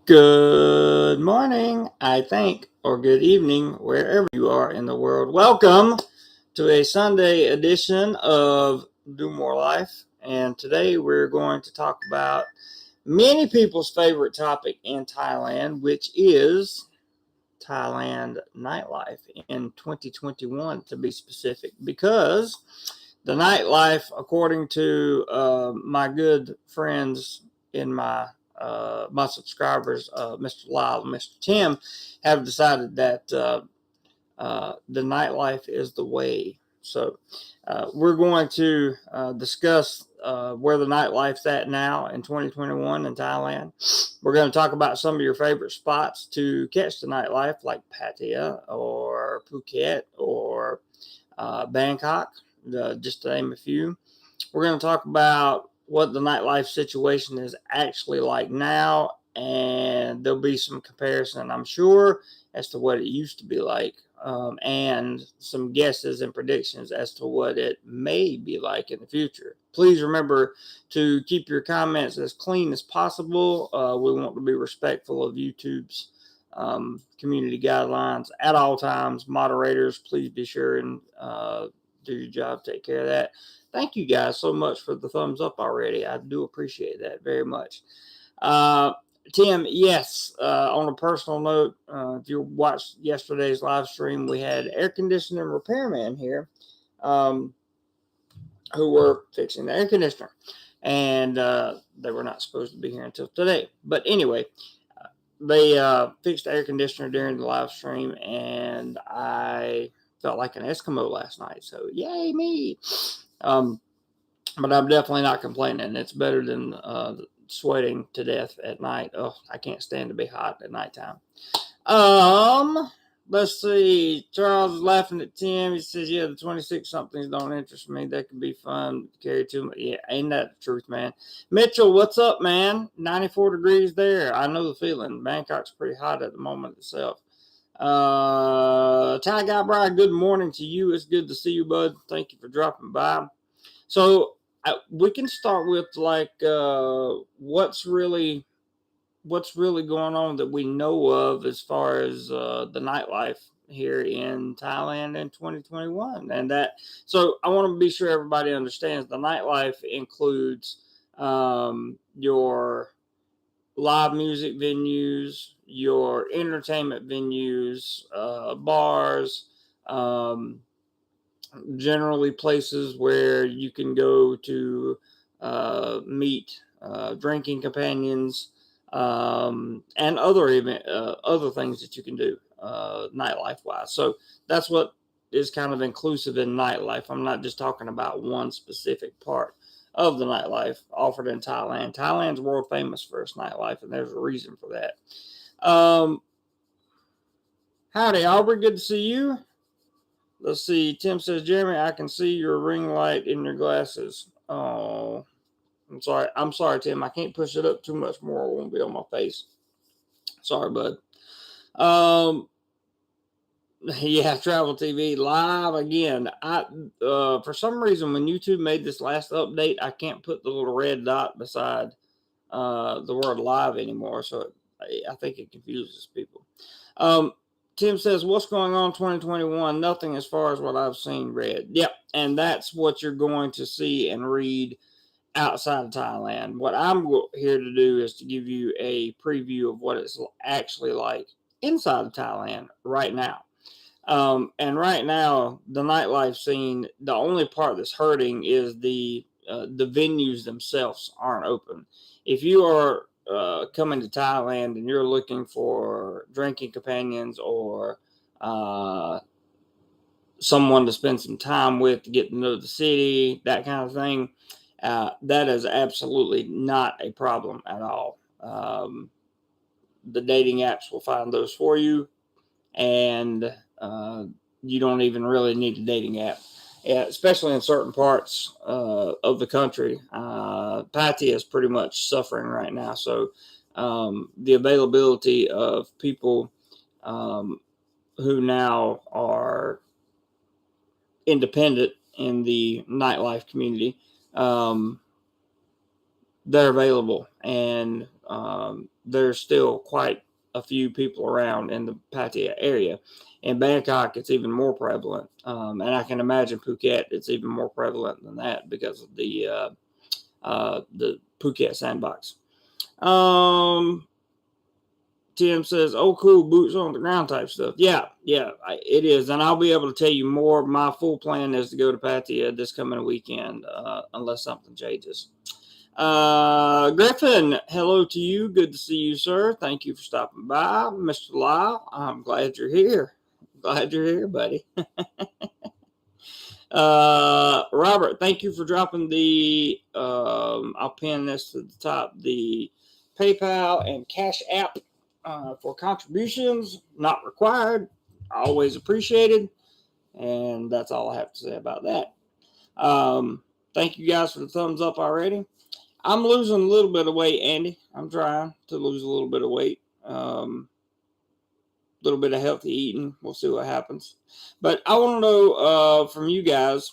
Good morning, I think, or good evening, wherever you are in the world. Welcome to a Sunday edition of DoMoreLife. And today we're going to talk about many people's favorite topic in Thailand, which is Thailand nightlife in 2021, to be specific, because the nightlife, according to my good friends in my subscribers, Mr. Lyle and Mr. Tim, have decided that the nightlife is the way. So we're going to discuss where the nightlife's at now in 2021 in Thailand. We're going to talk about some of your favorite spots to catch the nightlife, like Pattaya or Phuket or Bangkok, just to name a few. We're going to talk about what the nightlife situation is actually like now, and there'll be some comparison, I'm sure, as to what it used to be like, and some guesses and predictions as to what it may be like in the future. Please remember to keep your comments as clean as possible. We want to be respectful of YouTube's community guidelines at all times. Moderators, please be sure and do your job, take care of that. Thank you guys so much for the thumbs up already. I do appreciate that very much. Tim, yes, on a personal note, if you watched yesterday's live stream, we had air conditioning repairman here who were fixing the air conditioner. And they were not supposed to be here until today. But anyway, they fixed the air conditioner during the live stream, and I felt like an Eskimo last night. So, yay me. But I'm definitely not complaining. It's better than sweating to death at night. Oh, I can't stand to be hot at nighttime. Let's see. Charles is laughing at Tim. He says, "Yeah, the 26 somethings don't interest me. That could be fun to carry too much." Yeah, ain't that the truth, man? Mitchell, what's up, man? 94 degrees there. I know the feeling. Bangkok's pretty hot at the moment itself. Ty Guy Bride, good morning to you. It's good to see you, bud. Thank you for dropping by. So we can start with like what's really going on that we know of as far as the nightlife here in Thailand in 2021, and that. So I want to be sure everybody understands the nightlife includes your live music venues, your entertainment venues, bars. Generally places where you can go to meet drinking companions and other things that you can do nightlife wise. So that's what is kind of inclusive in nightlife. I'm not just talking about one specific part of the nightlife offered in Thailand. Thailand's world famous for its nightlife, and there's a reason for that. Howdy, Aubrey. Good to see you. Let's see. Tim says, "Jeremy, I can see your ring light in your glasses." Oh, I'm sorry. I'm sorry, Tim. I can't push it up too much more. It won't be on my face. Sorry, bud. Yeah, Travel TV live again. For some reason, when YouTube made this last update, I can't put the little red dot beside the word live anymore. So I think it confuses people. Tim says, "What's going on 2021? Nothing as far as what I've seen read." Yep, and that's what you're going to see and read outside of Thailand. What I'm here to do is to give you a preview of what it's actually like inside of Thailand right now. And right now, the nightlife scene, the only part that's hurting is the venues themselves aren't open. If you are coming to Thailand and you're looking for drinking companions or someone to spend some time with to get to know the city, that kind of thing, that is absolutely not a problem at all. The dating apps will find those for you, and you don't even really need a dating app. Yeah, especially in certain parts of the country. Pattaya is pretty much suffering right now. So the availability of people who now are independent in the nightlife community, they're available, and there's still quite a few people around in the Pattaya area. In Bangkok, it's even more prevalent, and I can imagine Phuket, it's even more prevalent than that because of the Phuket sandbox. Tim says, "Oh, cool, boots on the ground type stuff." Yeah, it is, and I'll be able to tell you more. My full plan is to go to Pattaya this coming weekend, unless something changes. Griffin, hello to you. Good to see you, sir. Thank you for stopping by, Mr. Lyle. I'm glad you're here. Glad you're here, buddy. Robert, thank you for dropping the. I'll pin this to the top. The PayPal and Cash App for contributions, not required. Always appreciated. And that's all I have to say about that. Thank you guys for the thumbs up already. I'm losing a little bit of weight, Andy. I'm trying to lose a little bit of weight. Little bit of healthy eating. We'll see what happens. But I want to know from you guys,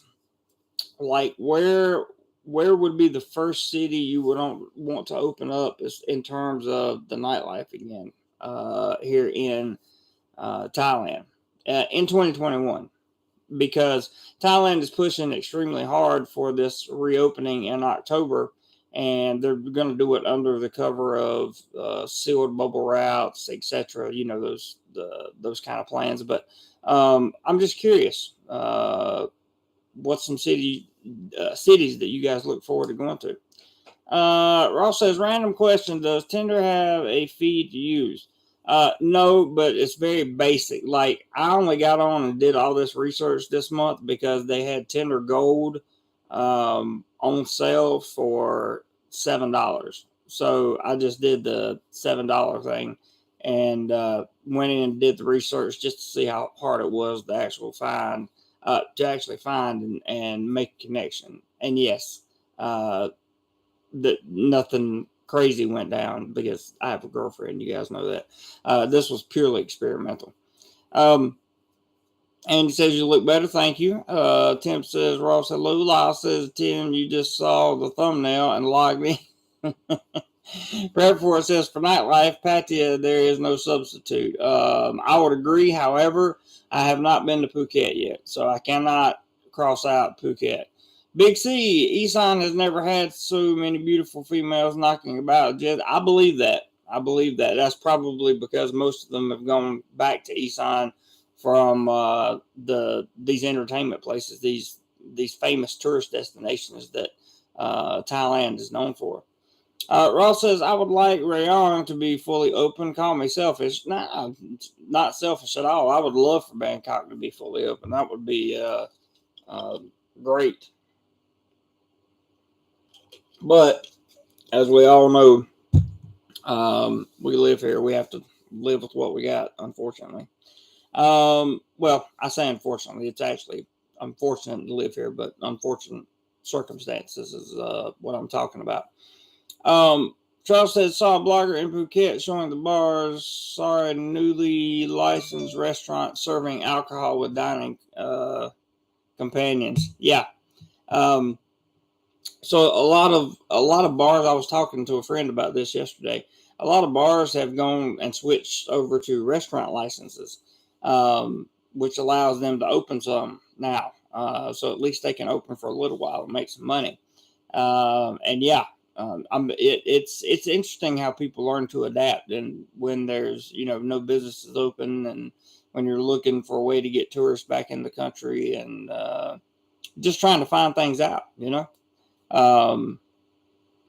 like where would be the first city you would want to open up in terms of the nightlife again here in Thailand in 2021? Because Thailand is pushing extremely hard for this reopening in October, and they're going to do it under the cover of sealed bubble routes, etc. You know, those kind of plans. But I'm just curious, what's some cities that you guys look forward to going to? Ross says, random question: does Tinder have a feed to use? No, but it's very basic. Like, I only got on and did all this research this month because they had Tinder Gold on sale for $7. So I just did the $7 thing and went in and did the research just to see how hard it was to actually find and make a connection. And yes, that nothing crazy went down because I have a girlfriend. You guys know that. This was purely experimental. And he says, you look better. Thank you. Tim says, Ross, hello. Lyle says, Tim, you just saw the thumbnail and logged me. Prep for it says, for nightlife, Pattaya, there is no substitute. I would agree. However, I have not been to Phuket yet, so I cannot cross out Phuket. Big C, Isan has never had so many beautiful females knocking about. I believe that. That's probably because most of them have gone back to Isan from these entertainment places, these famous tourist destinations that Thailand is known for. Ross says, I would like Rayong to be fully open. Call me selfish. Nah, not selfish at all. I would love for Bangkok to be fully open. That would be great. But as we all know, we live here. We have to live with what we got, unfortunately. Well, I say unfortunately. It's actually unfortunate to live here, but unfortunate circumstances is what I'm talking about. Charles says, saw a blogger in Phuket showing the bars, newly licensed restaurant serving alcohol with dining companions. Yeah. So a lot of bars, I was talking to a friend about this yesterday. A lot of bars have gone and switched over to restaurant licenses, which allows them to open some now. So at least they can open for a little while and make some money. And yeah, it's interesting how people learn to adapt, and when there's no businesses open, and when you're looking for a way to get tourists back in the country, and just trying to find things out.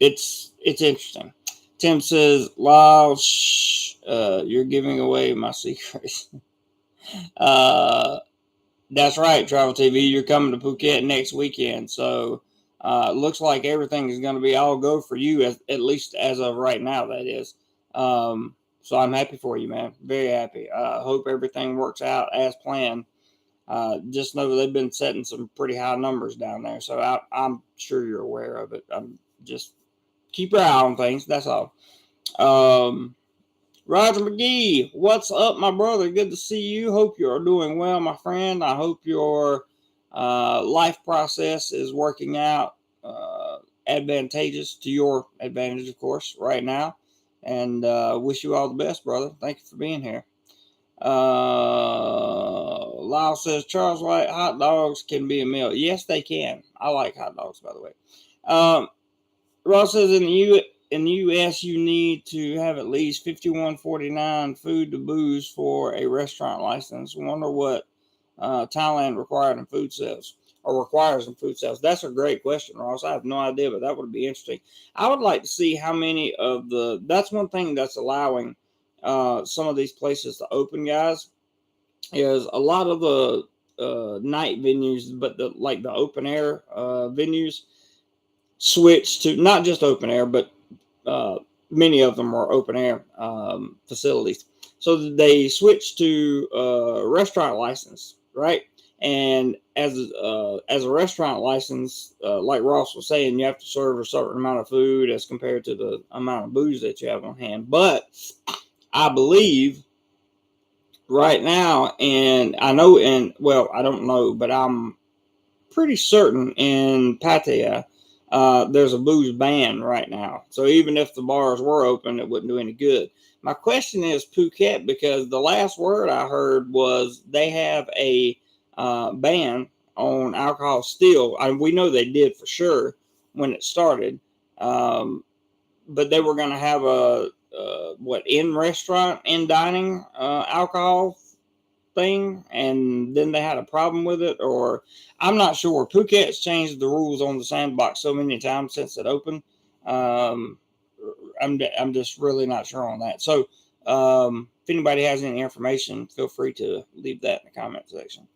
It's interesting. Tim says, Lyle, you're giving away my secrets. That's right, Travel TV. You're coming to Phuket next weekend, so it looks like everything is going to be all go for you, at least as of right now. That is. So I'm happy for you, man. Very happy. Hope everything works out as planned. Just know they've been setting some pretty high numbers down there, so I'm sure you're aware of it. Just keep your eye on things. That's all. Roger McGee, what's up, my brother? Good to see you. Hope you're doing well, my friend. I hope your life process is working out advantageous to your advantage, of course, right now. And wish you all the best, brother. Thank you for being here. Lyle says Charles White hot dogs can be a meal. Yes, they can. I like hot dogs, by the way. Ross says in the U.S. you need to have at least 5149 food to booze for a restaurant license. Wonder what Thailand required in food sales or requires in food sales. That's a great question, Ross. I have no idea, but that would be interesting. I would like to see how many of the. That's one thing that's allowing some of these places to open, guys. Is a lot of the night venues, but the open air venues switch to not just open air, but uh, many of them are open air facilities. So they switch to restaurant license, right? And as a restaurant license, like Ross was saying, you have to serve a certain amount of food as compared to the amount of booze that you have on hand. But I believe right now, and I know, and well, I don't know, but I'm pretty certain in Pattaya, there's a booze ban right now. So even if the bars were open, it wouldn't do any good. My question is Phuket, because the last word I heard was they have a ban on alcohol still. We know they did for sure when it started, but they were going to have a in restaurant, in dining alcohol thing, and then they had a problem with it, or I'm not sure. Phuket's changed the rules on the sandbox so many times since it opened. Um, I'm just really not sure on that. So if anybody has any information, feel free to leave that in the comment section.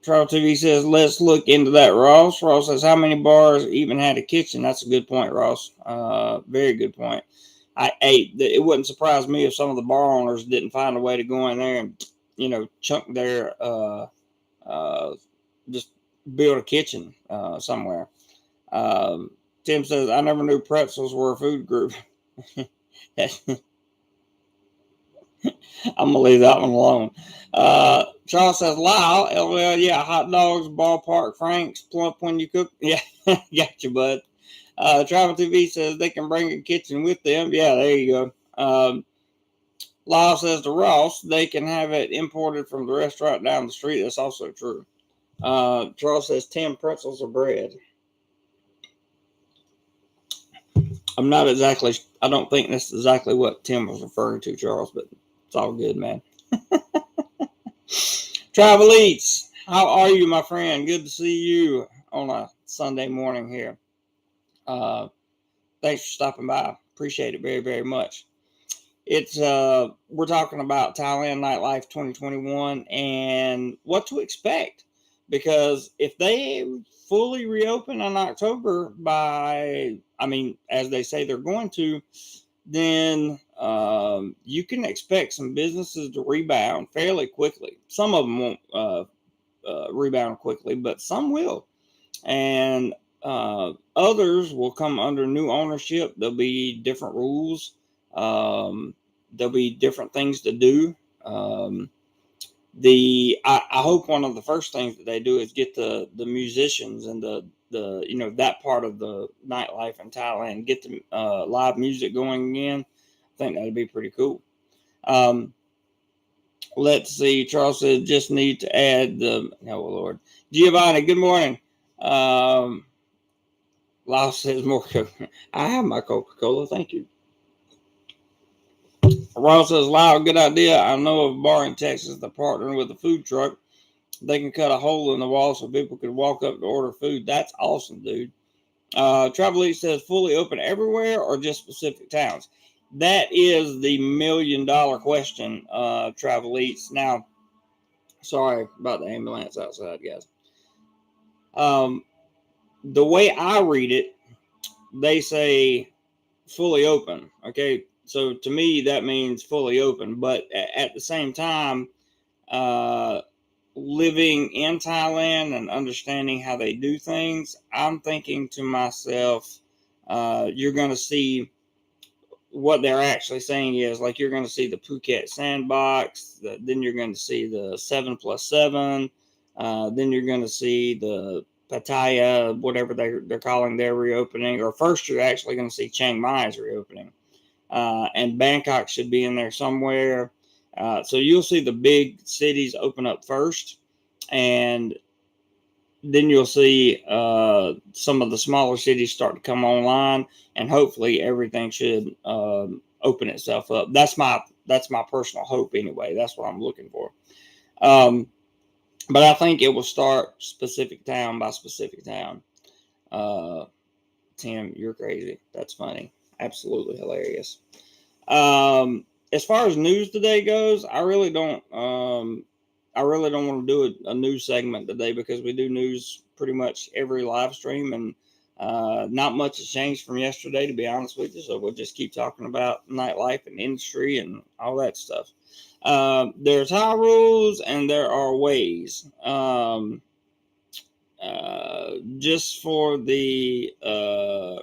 Travel TV says, let's look into that, Ross. Ross says, how many bars even had a kitchen? That's a good point, Ross. Very good point. It wouldn't surprise me if some of the bar owners didn't find a way to go in there and, chunk their, just build a kitchen somewhere. Tim says, I never knew pretzels were a food group. I'm going to leave that one alone. Charles says, Lyle, LL, yeah, hot dogs, ballpark, Franks, plump when you cook. Yeah, gotcha, bud. Travel TV says they can bring a kitchen with them. Yeah, there you go. Lyle says to Ross, they can have it imported from the restaurant down the street. That's also true. Charles says 10 pretzels of bread. I don't think that's exactly what Tim was referring to, Charles, but it's all good, man. Travel Eats, how are you, my friend? Good to see you on a Sunday morning here. Thanks for stopping by. Appreciate it very, very much. We're talking about Thailand Nightlife 2021 and what to expect, because if they fully reopen in October as they say they're going to, then you can expect some businesses to rebound fairly quickly. Some of them won't rebound quickly, but some will. And others will come under new ownership. There'll be different rules. There'll be different things to do. I hope one of the first things that they do is get the musicians and the that part of the nightlife in Thailand, get the live music going again. I think that'd be pretty cool. Let's see. Charles said just need to add the Lord. Giovanni, good morning. Lyle says more Coca. I have my Coca-Cola. Thank you. Ron says, Lyle, good idea. I know of a bar in Texas that partnered with a food truck. They can cut a hole in the wall so people can walk up to order food. That's awesome, dude. Travel Eats says fully open everywhere or just specific towns? That is the $1 million question, Travel Eats. Now, sorry about the ambulance outside, guys. The way I read it, they say fully open. Okay. So to me, that means fully open. But at the same time, living in Thailand and understanding how they do things, I'm thinking to myself, you're going to see what they're actually saying is, like, you're going to see the Phuket sandbox, then you're going to see the 7+7, then you're going to see the Pattaya, whatever they're calling their reopening, or first you're actually going to see Chiang Mai's reopening. And Bangkok should be in there somewhere. So you'll see the big cities open up first, and then you'll see some of the smaller cities start to come online, and hopefully everything should open itself up. That's my personal hope anyway. That's what I'm looking for. But I think it will start specific town by specific town. Tim, you're crazy. That's funny. Absolutely hilarious. As far as news today goes, I really don't want to do a news segment today because we do news pretty much every live stream, and not much has changed from yesterday, to be honest with you. So we'll just keep talking about nightlife and industry and all that stuff. There's high rules and there are ways. Just for the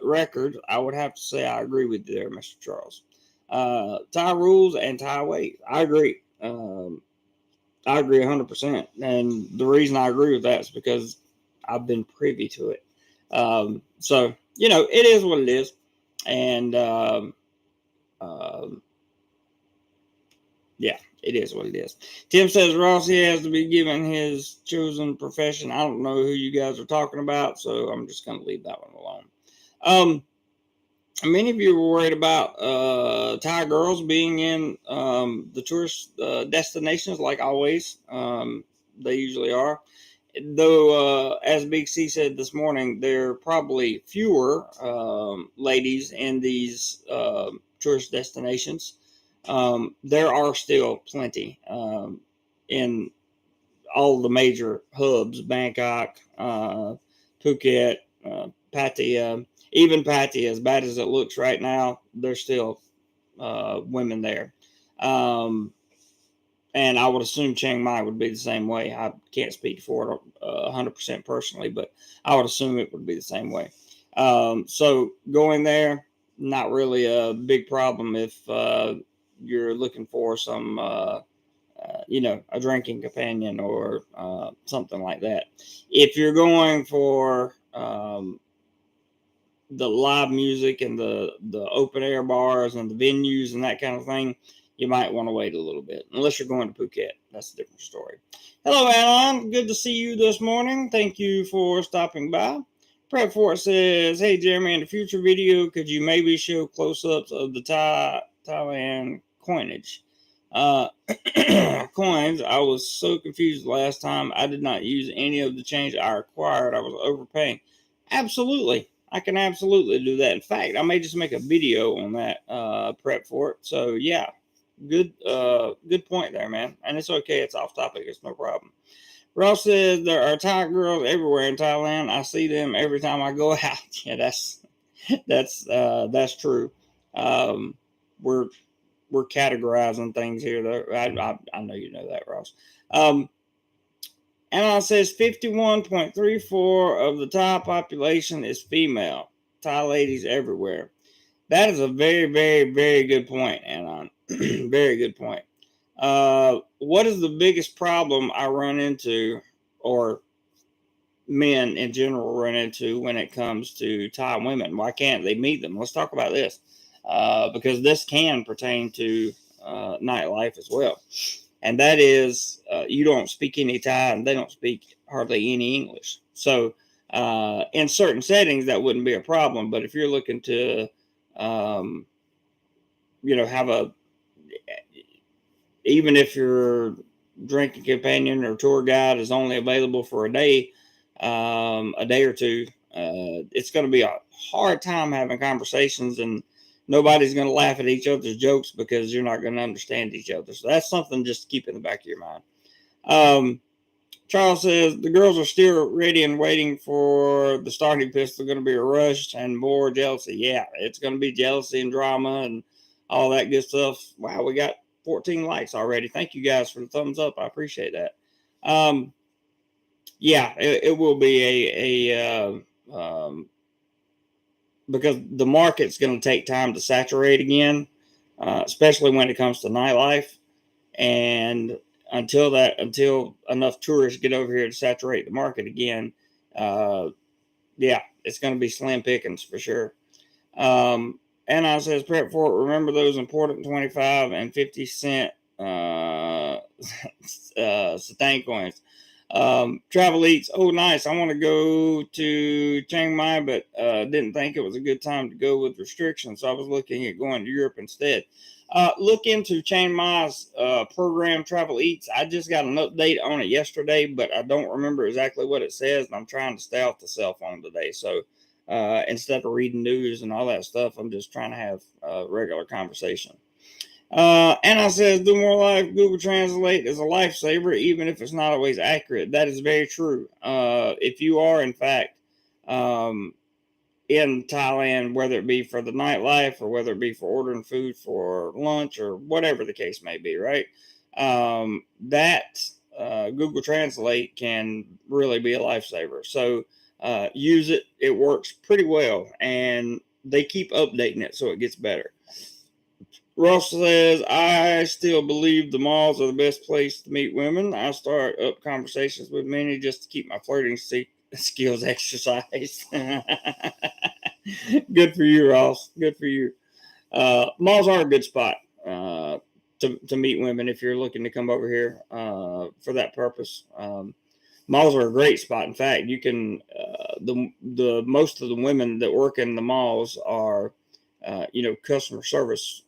record, I would have to say I agree with you there, Mr. Charles. Thai rules and Thai ways. I agree. I agree 100%. And the reason I agree with that is because I've been privy to it. So, it is what it is. And yeah, it is what it is. Tim says Rossi has to be given his chosen profession. I don't know who you guys are talking about, so I'm just going to leave that one alone. Many of you were worried about Thai girls being in the tourist destinations, like always. They usually are. Though, as Big C said this morning, there are probably fewer ladies in these tourist destinations. There are still plenty in all the major hubs: Bangkok, Phuket, Pattaya. Even Pattaya, as bad as it looks right now, there's still women there. And I would assume Chiang Mai would be the same way. I can't speak for it 100% personally, but I would assume it would be the same way. So going there, not really a big problem if you're looking for some, a drinking companion or something like that. If you're going for the live music and the open air bars and the venues and that kind of thing, you might want to wait a little bit, unless you're going to Phuket. That's a different story. Hello, Alan. Good to see you this morning. Thank you for stopping by. Prep for it says, hey, Jeremy, in the future video, could you maybe show close-ups of the Thailand coinage? Coins, I was so confused last time. I did not use any of the change I required. I was overpaying. Absolutely. I can absolutely do that. In fact, I may just make a video on that prep for it. So yeah, good point there, man. And it's okay. It's off topic. It's no problem. Ross says there are Thai girls everywhere in Thailand. I see them every time I go out. Yeah, that's true. We're categorizing things here, though. I know you know that, Ross. And it says 51.34 of the Thai population is female. Thai ladies everywhere. That is a very, very, very good point, Anon. Very good point. What is the biggest problem I run into, or men in general run into, when it comes to Thai women? Why can't they meet them? Let's talk about this, because this can pertain to nightlife as well. And that is, you don't speak any Thai and they don't speak hardly any English. So in certain settings, that wouldn't be a problem. But if you're looking to, have even if your drinking companion or tour guide is only available for a day or two, it's going to be a hard time having conversations, and nobody's going to laugh at each other's jokes because you're not going to understand each other. So that's something just to keep in the back of your mind. Charles says the girls are still ready and waiting for the starting pistol. Going to be a rush and more jealousy. Yeah, it's going to be jealousy and drama and all that good stuff. Wow, we got 14 likes already. Thank you guys for the thumbs up. I appreciate that. Yeah, it will be because the market's going to take time to saturate again, especially when it comes to nightlife. And until enough tourists get over here to saturate the market again, Yeah, it's going to be slim pickings for sure. And says, prep for it. Remember those important 25 and 50 cent Satang coins. Travel Eats. Oh, nice. I want to go to Chiang Mai, but didn't think it was a good time to go with restrictions. So I was looking at going to Europe instead. Look into Chiang Mai's program, Travel Eats. I just got an update on it yesterday, but I don't remember exactly what it says. And I'm trying to stay off the cell phone today. So instead of reading news and all that stuff, I'm just trying to have a regular conversation. Anna says, DoMoreLife, Google Translate is a lifesaver, even if it's not always accurate. That is very true. If you are, in fact, in Thailand, whether it be for the nightlife or whether it be for ordering food for lunch or whatever the case may be, right? That Google Translate can really be a lifesaver. So use it. It works pretty well, and they keep updating it so it gets better. Ross says, I still believe the malls are the best place to meet women. I start up conversations with many just to keep my flirting skills exercised. Good for you, Ross. Good for you. Malls are a good spot to meet women if you're looking to come over here for that purpose. Malls are a great spot. In fact, you can the most of the women that work in the malls are customer service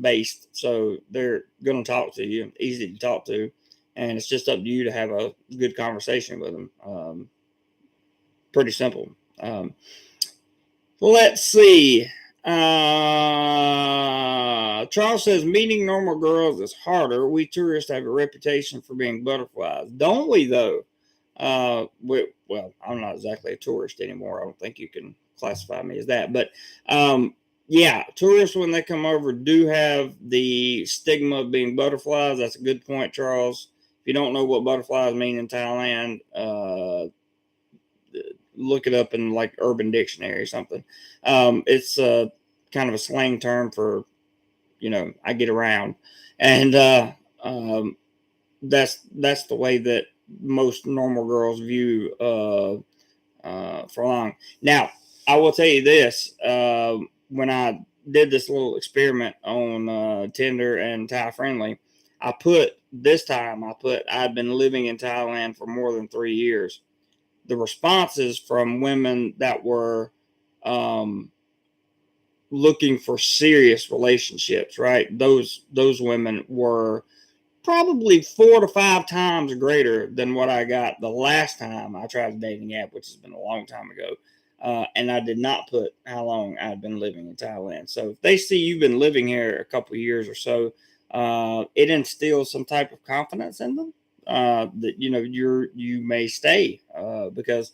based, so they're going to talk to you, easy to talk to, and it's just up to you to have a good conversation with them. Pretty simple. Let's see. Charles says meeting normal girls is harder. We tourists have a reputation for being butterflies, don't we? Though, well, I'm not exactly a tourist anymore. I don't think you can classify me as that, but yeah, tourists when they come over do have the stigma of being butterflies. That's a good point, Charles. If you don't know what butterflies mean in Thailand, look it up in like Urban Dictionary or something. It's kind of a slang term for, I get around, and that's the way that most normal girls view for long. Now, I will tell you this: when I did this little experiment on Tinder and Thai Friendly, I put I'd been living in Thailand for more than 3 years. The responses from women that were looking for serious relationships, right? Those women were probably 4 to 5 times greater than what I got the last time I tried a dating app, which has been a long time ago. And I did not put how long I've been living in Thailand. So if they see you've been living here a couple of years or so, it instills some type of confidence in them that you may stay because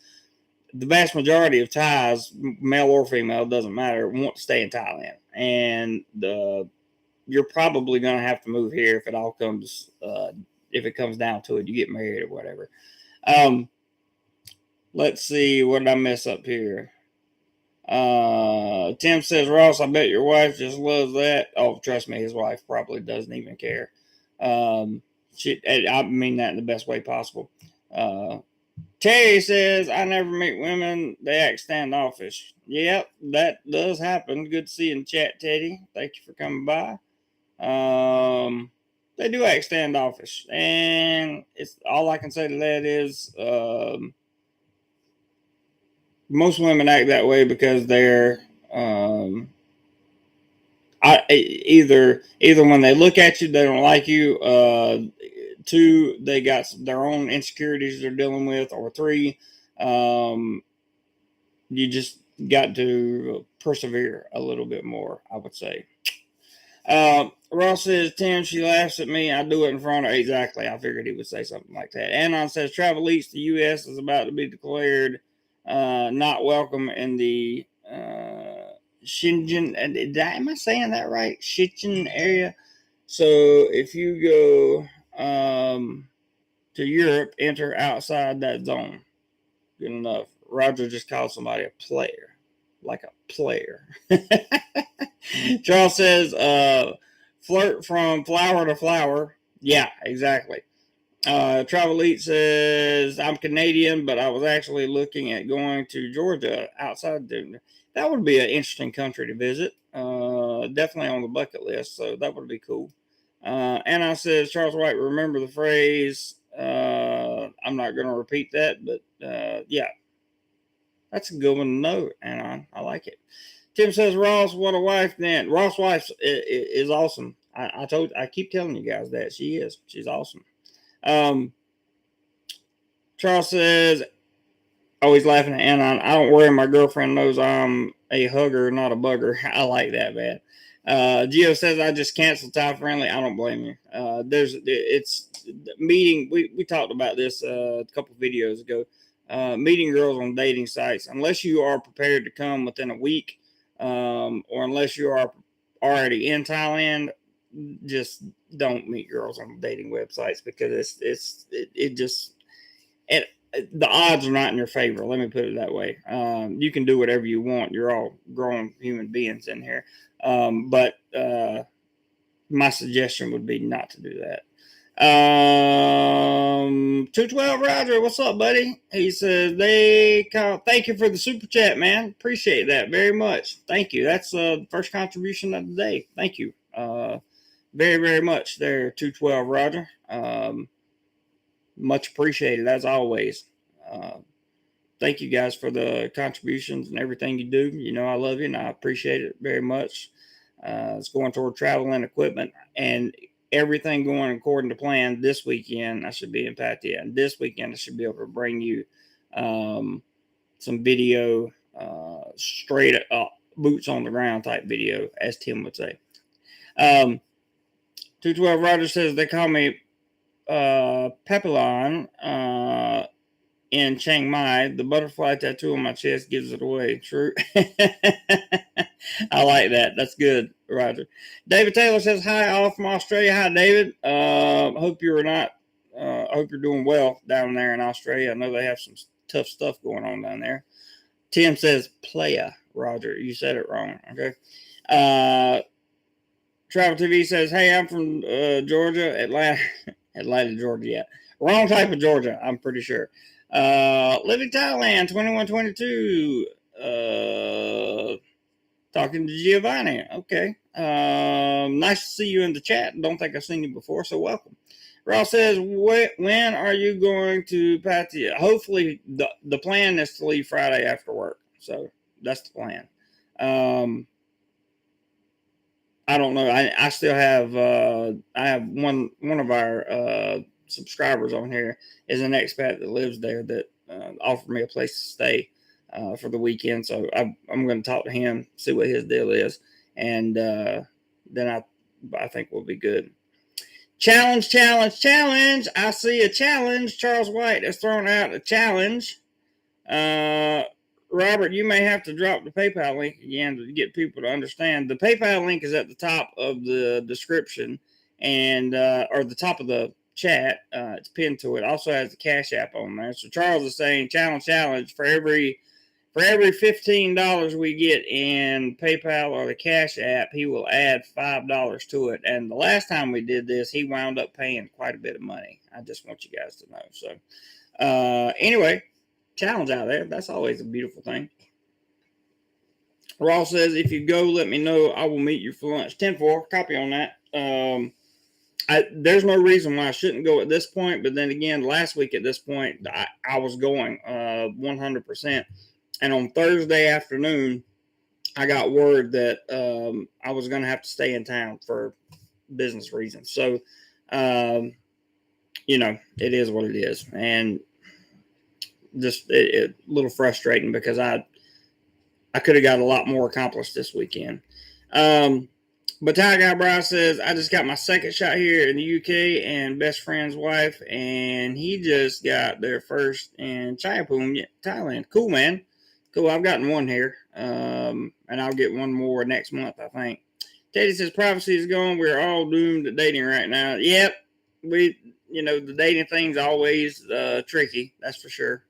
the vast majority of Thais, male or female, doesn't matter, want to stay in Thailand, and you're probably going to have to move here if it all comes if it comes down to it. You get married or whatever. Let's see, what did I mess up here? Tim says, Ross, I bet your wife just loves that. Oh, trust me, his wife probably doesn't even care. I mean that in the best way possible. Terry says, I never meet women. They act standoffish. Yep, that does happen. Good to see you in chat, Teddy. Thank you for coming by. They do act standoffish. And it's all I can say to that is most women act that way because they're either when they look at you, they don't like you. Two, they got their own insecurities they're dealing with, or three, you just got to persevere a little bit more, I would say. Ross says, Tim, she laughs at me. I do it in front of her. Exactly. I figured he would say something like that. Anon says, Travel East to U.S. is about to be declared not welcome in the Shenzhen. Am I saying that right? Shenzhen area. So if you go to Europe, enter outside that zone. Good enough. Roger just called somebody a player. Like a player. Charles says, flirt from flower to flower. Yeah, exactly. Travel Elite says, I'm Canadian, but I was actually looking at going to Georgia outside. That would be an interesting country to visit. Definitely on the bucket list, so that would be cool. Anna says, Charles White, remember the phrase. I'm not going to repeat that, but yeah, that's a good one to know, Anna. I like it. Tim says, Ross, what a wife, man. Ross' wife is awesome. I keep telling you guys that. She is. She's awesome. Charles says, always laughing at Anon. I don't worry, my girlfriend knows I'm a hugger, not a bugger. I like that, man. Gio says I just canceled Thai Friendly. I don't blame you. It's meeting. We talked about this a couple videos ago. Meeting girls on dating sites, unless you are prepared to come within a week, or unless you are already in Thailand, just don't meet girls on dating websites because it just and the odds are not in your favor. Let me put it that way. You can do whatever you want. You're all grown human beings in here. But my suggestion would be not to do that. 212 Roger, what's up, buddy? He says thank you for the super chat, man. Appreciate that very much. Thank you. That's the first contribution of the day. Thank you. Very, very much there, 212 Roger. Much appreciated as always. Thank you guys for the contributions and everything you do. You know I love you and I appreciate it very much. It's going toward travel and equipment and everything going according to plan. This weekend I should be in Pattaya, and this weekend I should be able to bring you some video, straight up boots on the ground type video, as Tim would say. 212 Roger says they call me Papillon in Chiang Mai. The butterfly tattoo on my chest gives it away. True. I like that. That's good, Roger. David Taylor says hi, all from Australia. Hi, David. Hope you're not. Hope you're doing well down there in Australia. I know they have some tough stuff going on down there. Tim says playa, Roger. You said it wrong. Okay. Travel TV says, hey, I'm from Georgia, Atlanta, Georgia. Yeah. Wrong type of Georgia, I'm pretty sure. Living Thailand, 2122. Talking to Giovanni. Okay. Nice to see you in the chat. Don't think I've seen you before, so welcome. Ross says, when are you going to Pattaya? Hopefully, the plan is to leave Friday after work. So that's the plan. I don't know. I still have I have one of our subscribers on here is an expat that lives there that offered me a place to stay for the weekend. So I'm going to talk to him, see what his deal is, and then I think we'll be good. Challenge. I see a challenge. Charles White has thrown out a challenge. Robert, you may have to drop the PayPal link again to get people to understand. The PayPal link is at the top of the description and or the top of the chat. It's pinned to it. Also has the Cash App on there. So Charles is saying challenge for every $15 we get in PayPal or the Cash App, he will add $5 to it. And the last time we did this, he wound up paying quite a bit of money. I just want you guys to know. So anyway, challenge out there. That's always a beautiful thing. Ross says, if you go, let me know. I will meet you for lunch. 10-4, copy on that. There's no reason why I shouldn't go at this point. But then again, last week at this point, I was going 100%. And on Thursday afternoon, I got word that I was going to have to stay in town for business reasons. So, you know, it is what it is. And just a little frustrating because I could have got a lot more accomplished this weekend. But Ty Guy Bryce says, I just got my second shot here in the UK and best friend's wife, and he just got their first in Chaiyapoom, Thailand. Cool, man. Cool. I've gotten one here, and I'll get one more next month, I think. Teddy says, privacy is gone. We're all doomed to dating right now. Yep. The dating thing's always tricky. That's for sure.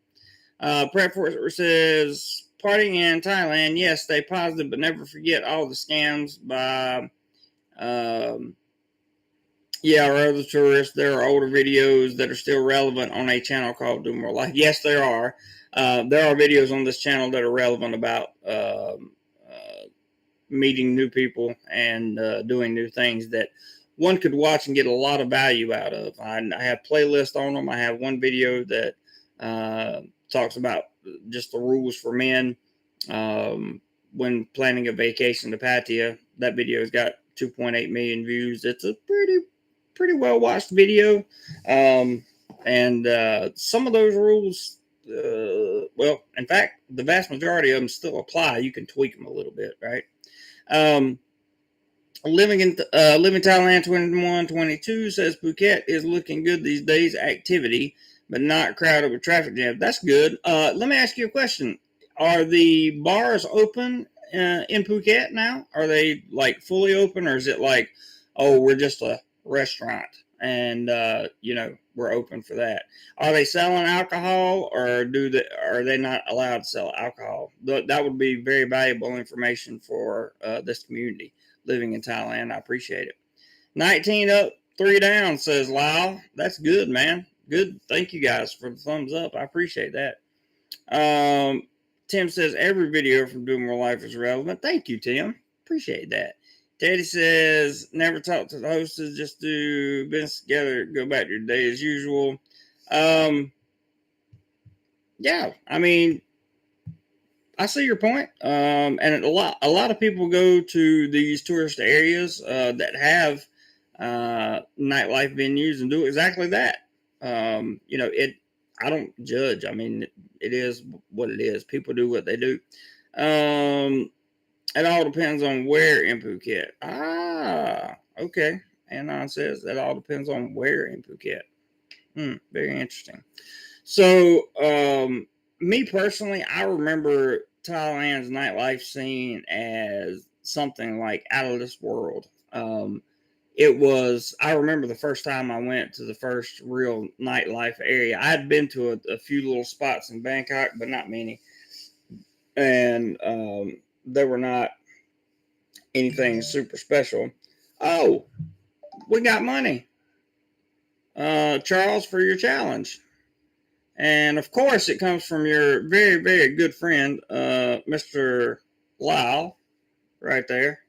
Prep for it says, partying in Thailand, yes, stay positive, but never forget all the scams by Yeah, or other tourists. There are older videos that are still relevant on a channel called DoMoreLife. Yes, there are. There are videos on this channel that are relevant about meeting new people and doing new things that one could watch and get a lot of value out of. I have playlists on them. I have one video that talks about just the rules for men when planning a vacation to Pattaya. That video's got 2.8 million views. It's a pretty well watched video, and some of those rules. Well, in fact, the vast majority of them still apply. You can tweak them a little bit, right? Um, living Thailand 2122 says Phuket is looking good these days. Activity, but not crowded with traffic jams. That's good. Let me ask you a question. Are the bars open in Phuket now? Are they like fully open, or is it like, oh, we're just a restaurant and we're open for that? Are they selling alcohol, or are they not allowed to sell alcohol? That would be very valuable information for this community living in Thailand. I appreciate it. 19 up, 3 down, says Lyle. That's good, man. Good. Thank you guys for the thumbs up. I appreciate that. Tim says every video from DoMoreLife is relevant. Thank you, Tim. Appreciate that. Teddy says never talk to the hostess, just do business together, go back to your day as usual. Yeah, I mean, I see your point. And a lot of people go to these tourist areas that have nightlife venues and do exactly that. I don't judge. I mean, it is what it is. People do what they do. It all depends on where in Phuket. Okay. Anon says that all depends on where in Phuket. Very interesting. So, me personally, I remember Thailand's nightlife scene as something like out of this world. I remember the first time I went to the first real nightlife area. I had been to a few little spots in Bangkok, but not many. And they were not anything super special. Oh, we got money. Charles, for your challenge. And of course, it comes from your very, very good friend, Mr. Lyle, right there.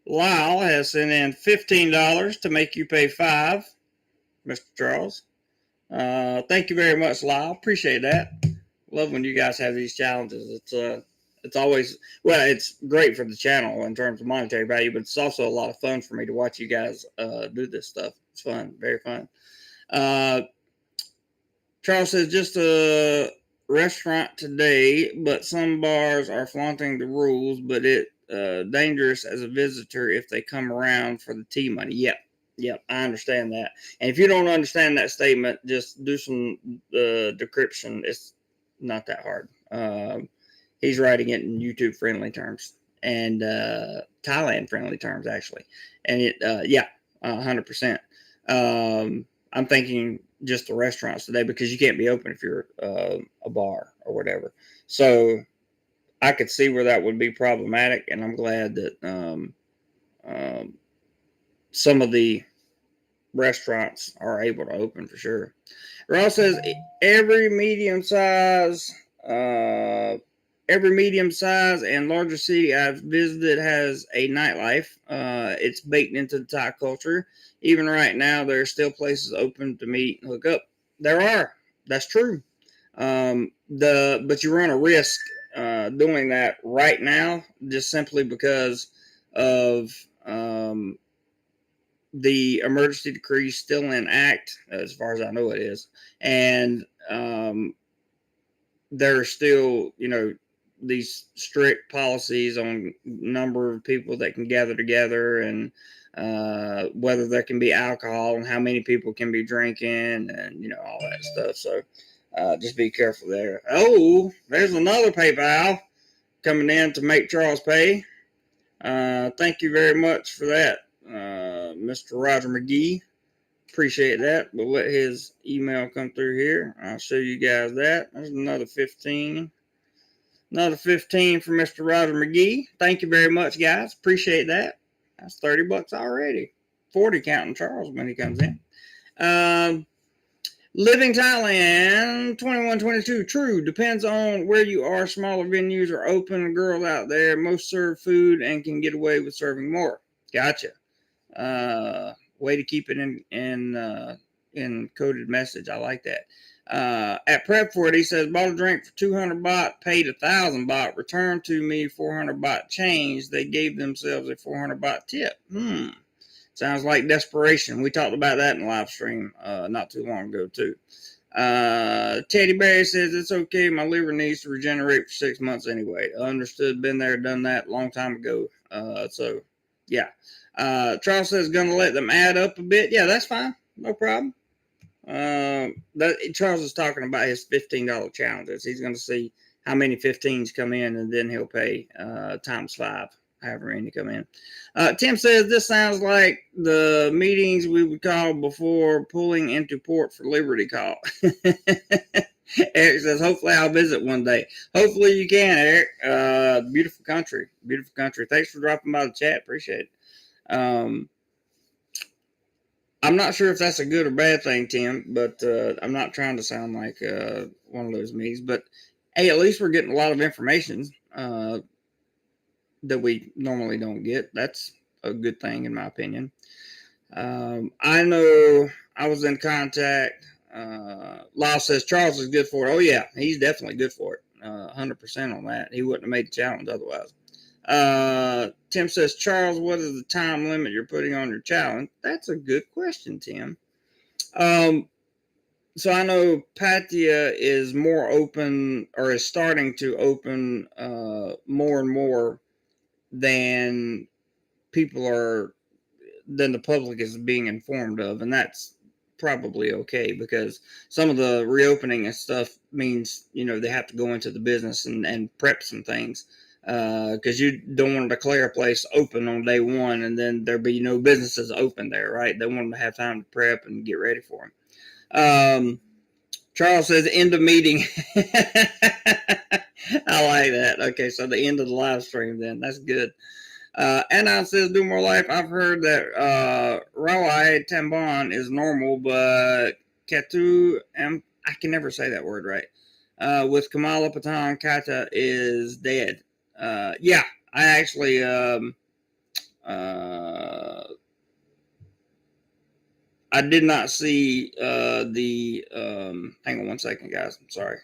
Lyle has sent in $15 to make you pay $5, Mr. Charles. Thank you very much, Lyle. Appreciate that. Love when you guys have these challenges. It's always, well, it's great for the channel in terms of monetary value, but it's also a lot of fun for me to watch you guys do this stuff. It's fun, very fun. Charles says just a restaurant today, but some bars are flaunting the rules, but it dangerous as a visitor if they come around for the tea money. Yep, I understand that. And if you don't understand that statement, just do some decryption. It's not that hard. He's writing it in YouTube friendly terms and Thailand friendly terms actually. And 100%. I'm thinking just the restaurants today because you can't be open if you're a bar or whatever. So I could see where that would be problematic, and I'm glad that some of the restaurants are able to open for sure. Ross says every medium size and larger city I've visited has a nightlife. It's baked into the Thai culture. Even right now, there are still places open to meet and hook up. There are. That's true. But you run a risk doing that right now, just simply because of the emergency decree still in act, as far as I know it is, and there are still, these strict policies on number of people that can gather together and whether there can be alcohol and how many people can be drinking and all that stuff. So just be careful there. Oh, there's another PayPal coming in to make Charles pay. Thank you very much for that, Mr. Roger McGee. Appreciate that. We'll let his email come through here. I'll show you guys that. There's another 15. Another 15 for Mr. Roger McGee. Thank you very much, guys. Appreciate that. That's $30 already. 40 counting Charles when he comes in. Living Thailand 2122. True. Depends on where you are. Smaller venues are open. Girls out there most serve food and can get away with serving more. Gotcha. Way to keep it in coded message. I like that. At Prep for it, he says, bought a drink for 200 baht, paid 1,000 baht, returned to me 400 baht change. They gave themselves a 400 baht tip. Sounds like desperation. We talked about that in the live stream not too long ago, too. Teddy Bear says, it's okay. My liver needs to regenerate for 6 months anyway. Understood. Been there, done that a long time ago. So, yeah. Charles says, gonna let them add up a bit. Yeah, that's fine. No problem. Charles is talking about his $15 challenges. He's going to see how many 15s come in, and then he'll pay times 5, however many come in. Tim says, this sounds like the meetings we would call before pulling into port for Liberty call. Eric says, hopefully I'll visit one day. Hopefully you can, Eric. Beautiful country. Beautiful country. Thanks for dropping by the chat. Appreciate it. I'm not sure if that's a good or bad thing, Tim, but I'm not trying to sound like one of those me's. But, hey, at least we're getting a lot of information that we normally don't get. That's a good thing, in my opinion. I know I was in contact. Lyle says Charles is good for it. Oh, yeah, he's definitely good for it. 100% on that. He wouldn't have made the challenge otherwise. Tim says, Charles, what is the time limit you're putting on your challenge? That's a good question, Tim. So I know Pattaya is more open, or is starting to open more and more than than the public is being informed of, and that's probably okay, because some of the reopening and stuff means, they have to go into the business and prep some things, because you don't want to declare a place open on day one and then there be no businesses open there, right? They want them to have time to prep and get ready for them. Charles says, end of meeting. I like that. Okay, so the end of the live stream then. That's good. Anon says, DoMoreLife. I've heard that Rawai Tambon is normal, but Katu, I can never say that word right. With Kamala Patan Kata is dead. Yeah, I actually I did not see the hang on one second, guys. I'm sorry.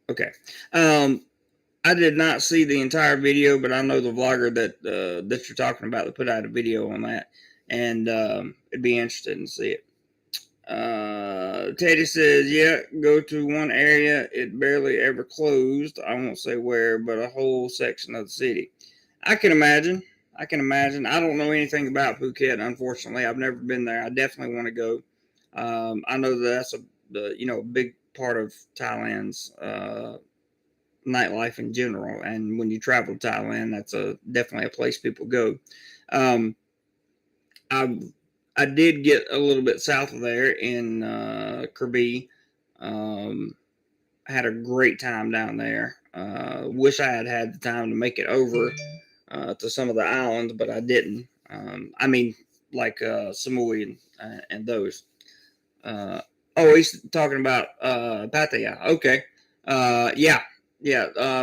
Okay. I did not see the entire video, but I know the vlogger that you're talking about that put out a video on that, and it'd be interesting to see it. Teddy says, yeah, go to one area. It barely ever closed. I won't say where, but a whole section of the city. I can imagine. I don't know anything about Phuket, unfortunately. I've never been there. I definitely want to go. I know that that's a big part of Thailand's nightlife in general, and when you travel to Thailand, that's definitely a place people go. I did get a little bit south of there in Krabi. I had a great time down there. Wish I had had the time to make it over to some of the islands, but I didn't. I mean, like Samui and those. He's talking about Pattaya. Okay. Yeah.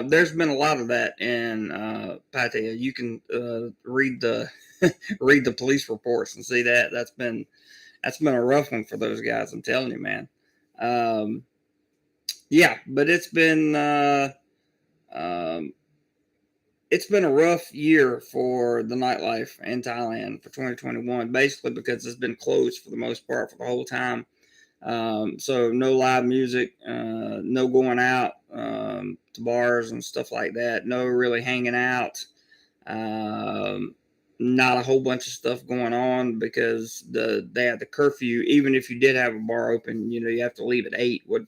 There's been a lot of that in Pattaya. You can read the read the police reports and see that. That's been a rough one for those guys. I'm telling you, man. Yeah, but it's been a rough year for the nightlife in Thailand for 2021, basically because it's been closed for the most part for the whole time. So no live music, no going out to bars and stuff like that. No really hanging out. Not a whole bunch of stuff going on because they had the curfew. Even if you did have a bar open, you have to leave at 8. Don't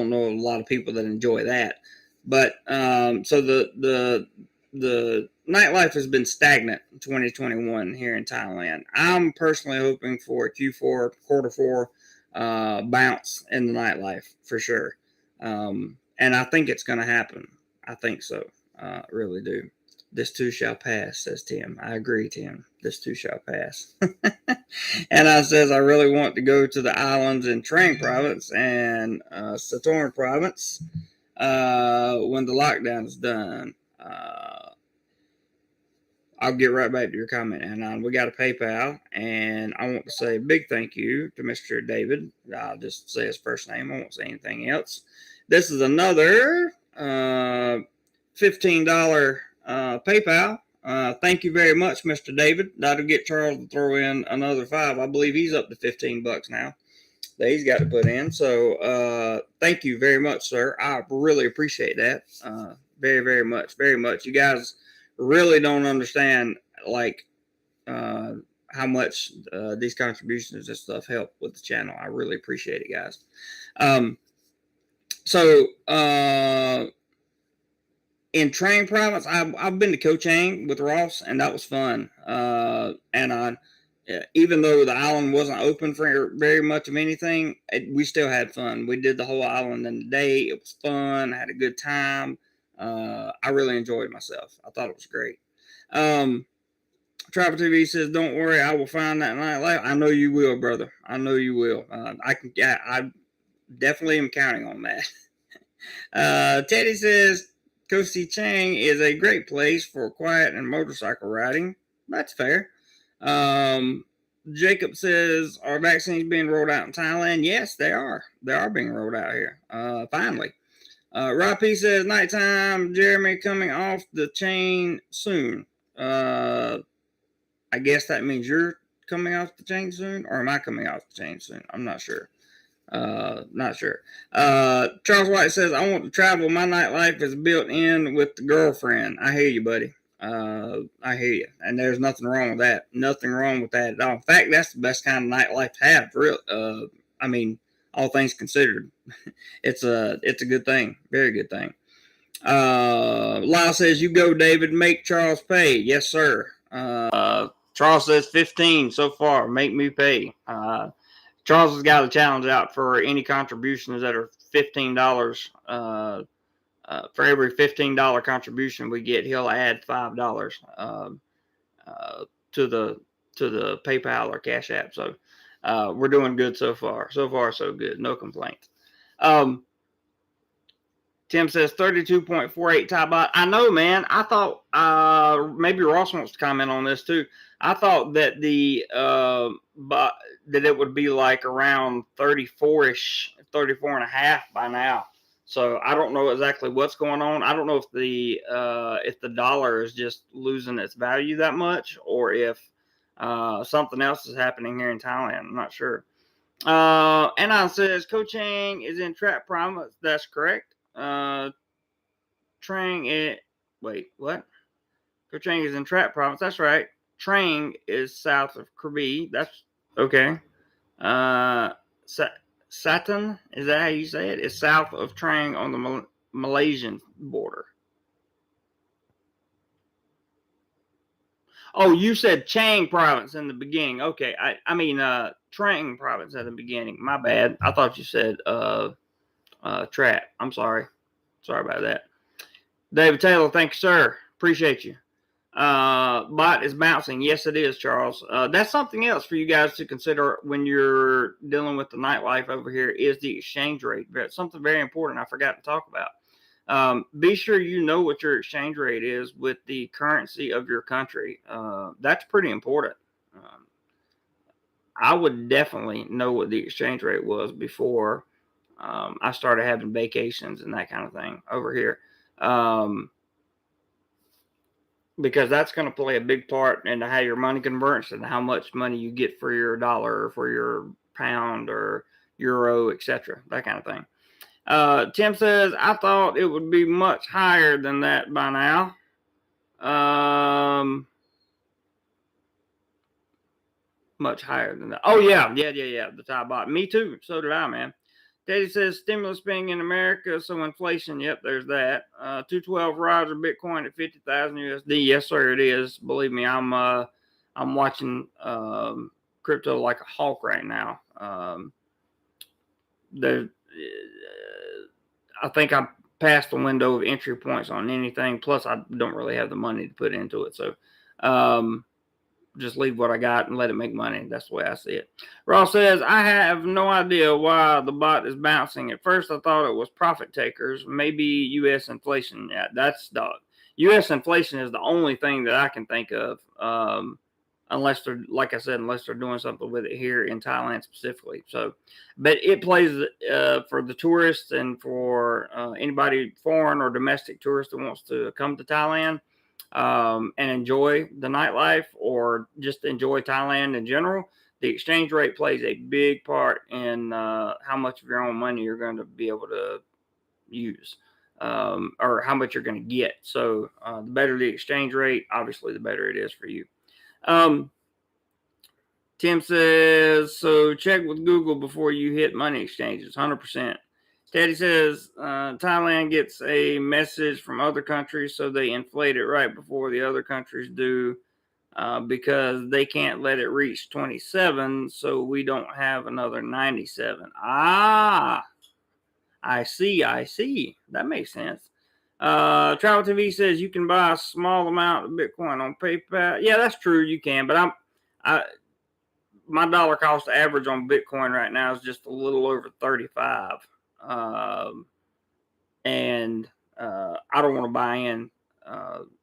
know a lot of people that enjoy that. But so the nightlife has been stagnant in 2021 here in Thailand. I'm personally hoping for a Q4, quarter 4 bounce in the nightlife for sure. And I think it's going to happen. I think so. Really do. This too shall pass, says Tim. I agree, Tim. This too shall pass. And I says, I really want to go to the islands in Trang province and Satorn province when the lockdown is done. I'll get right back to your comment, and we got a PayPal, and I want to say a big thank you to Mr. David. I'll just say his first name. I won't say anything else. This is another $15 PayPal. Thank you very much, Mr. David. That'll get Charles to throw in another $5. I believe he's up to $15 now that he's got to put in. So thank you very much, sir. I really appreciate that. Very, very much. Very much. You guys really don't understand how much these contributions and stuff help with the channel. I really appreciate it, guys. So in Trang province, I've been to Koh Chang with Ross, and that was fun. And even though the island wasn't open for very much of anything, we still had fun. We did the whole island in a day. It was fun. I had a good time. I really enjoyed myself. I thought it was great. Travel TV says, "Don't worry, I will find that nightlife." I know you will, brother. I know you will. I definitely am counting on that. Teddy says, Koh Chang is a great place for quiet and motorcycle riding. That's fair. Jacob says, are vaccines being rolled out in Thailand? Yes, they are. They are being rolled out here. Finally. Rob P says, nighttime, Jeremy coming off the chain soon. I guess that means you're coming off the chain soon, or am I coming off the chain soon? I'm not sure. Not sure. Charles White says, I want to travel. My nightlife is built in with the girlfriend. I hear you, buddy. I hear you. And there's nothing wrong with that. Nothing wrong with that at all. In fact, that's the best kind of nightlife to have. Real. I mean, all things considered, it's a good thing. Very good thing. Lyle says, you go, David. Make Charles pay. Yes, sir. Charles says 15 so far. Make me pay. Charles has got a challenge out for any contributions that are $15. For every $15 contribution we get, he'll add $5 to the PayPal or Cash App. So we're doing good so far. So far, so good. No complaints. Tim says 32.48 Thai baht. I know, man. I thought maybe Ross wants to comment on this too. I thought that that it would be like around 34-ish, 34 and a half by now. So I don't know exactly what's going on. I don't know if the dollar is just losing its value that much, or if something else is happening here in Thailand. I'm not sure. Anon says Koh Chang is in Trap Province. That's correct. Trang it. Wait, what? Koh Chang is in Trap Province. That's right. Trang is south of Krabi. That's okay. Satan, is that how you say it? It's south of Trang on the Malaysian border. Oh, you said Chang province in the beginning. Okay, I mean Trang province at the beginning. My bad. I thought you said Trap. I'm sorry. Sorry about that. David Taylor, thank you, sir. Appreciate you. Bot is bouncing. Yes, it is, Charles. That's something else for you guys to consider when you're dealing with the nightlife over here is the exchange rate. Something very important I forgot to talk about. Be sure you know what your exchange rate is with the currency of your country. That's pretty important. I would definitely know what the exchange rate was before I started having vacations and that kind of thing over here. Because that's going to play a big part into how your money converts and how much money you get for your dollar or for your pound or euro, etc. That kind of thing. Tim says, I thought it would be much higher than that by now. Much higher than that. Oh, yeah. The Thai baht. Me too. So did I, man. Teddy says stimulus being in America, so inflation. Yep, there's that. 212 rides of Bitcoin at 50,000 USD. Yes, sir, it is. Believe me, I'm watching crypto like a hawk right now. I think past the window of entry points on anything. Plus, I don't really have the money to put into it. So just leave what I got and let it make money. That's the way I see it. Ross says, I have no idea why the bot is bouncing. At first, I thought it was profit takers. Maybe U.S. inflation. Yeah, that's the U.S. inflation is the only thing that I can think of. Unless they're, like I said, unless they're doing something with it here in Thailand specifically. So, but it plays for the tourists and for anybody foreign or domestic tourist that wants to come to Thailand and enjoy the nightlife or just enjoy Thailand in general. The exchange rate plays a big part in how much of your own money you're going to be able to use. Or how much you're going to get. So the better the exchange rate, obviously, the better it is for you. Tim says, so check with Google before you hit money exchanges, 100%. Teddy says, Thailand gets a message from other countries, so they inflate it right before the other countries do because they can't let it reach 27, so we don't have another 97. Ah, I see. That makes sense. Travel TV says you can buy a small amount of Bitcoin on PayPal. Yeah, that's true. You can, but my dollar cost average on Bitcoin right now is just a little over 35. And I don't want to buy in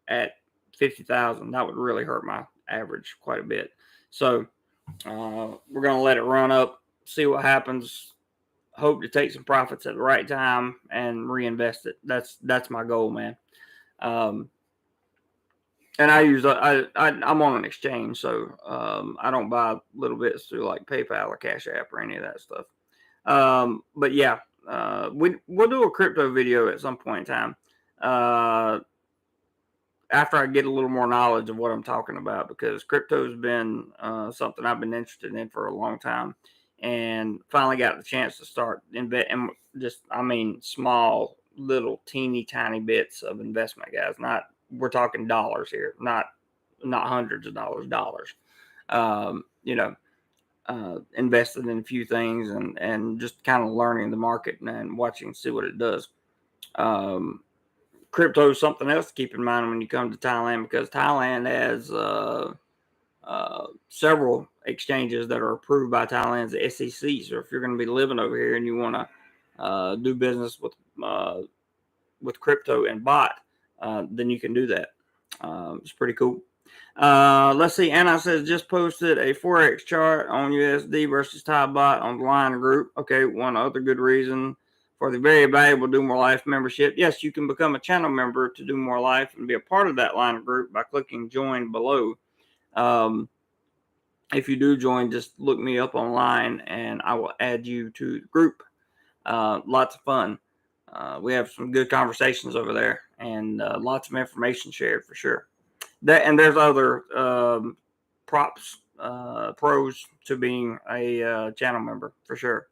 at 50,000. That would really hurt my average quite a bit. So we're going to let it run up, see what happens. Hope to take some profits at the right time and reinvest it. That's my goal, man. And I'm on an exchange, so I don't buy little bits through like PayPal or Cash App or any of that stuff. But yeah, we'll do a crypto video at some point in time after I get a little more knowledge of what I'm talking about, because crypto's been something I've been interested in for a long time, and finally got the chance to start invest and just, I mean, small little teeny tiny bits of investment, guys. Not, we're talking dollars here, not hundreds of dollars. Invested in a few things and just kind of learning the market and watching, see what it does. Crypto is something else to keep in mind when you come to Thailand, because Thailand has several exchanges that are approved by Thailand's SEC. So if you're going to be living over here and you want to do business with crypto and bot, then you can do that. It's pretty cool. Let's see. Anna says, just posted a Forex chart on USD versus Thai bot on the line group. Okay, one other good reason for the very valuable DoMoreLife membership. Yes, you can become a channel member to DoMoreLife and be a part of that line group by clicking join below. If you do join, just look me up online and I will add you to the group. Lots of fun. We have some good conversations over there and lots of information shared for sure. And there's other pros to being a channel member for sure.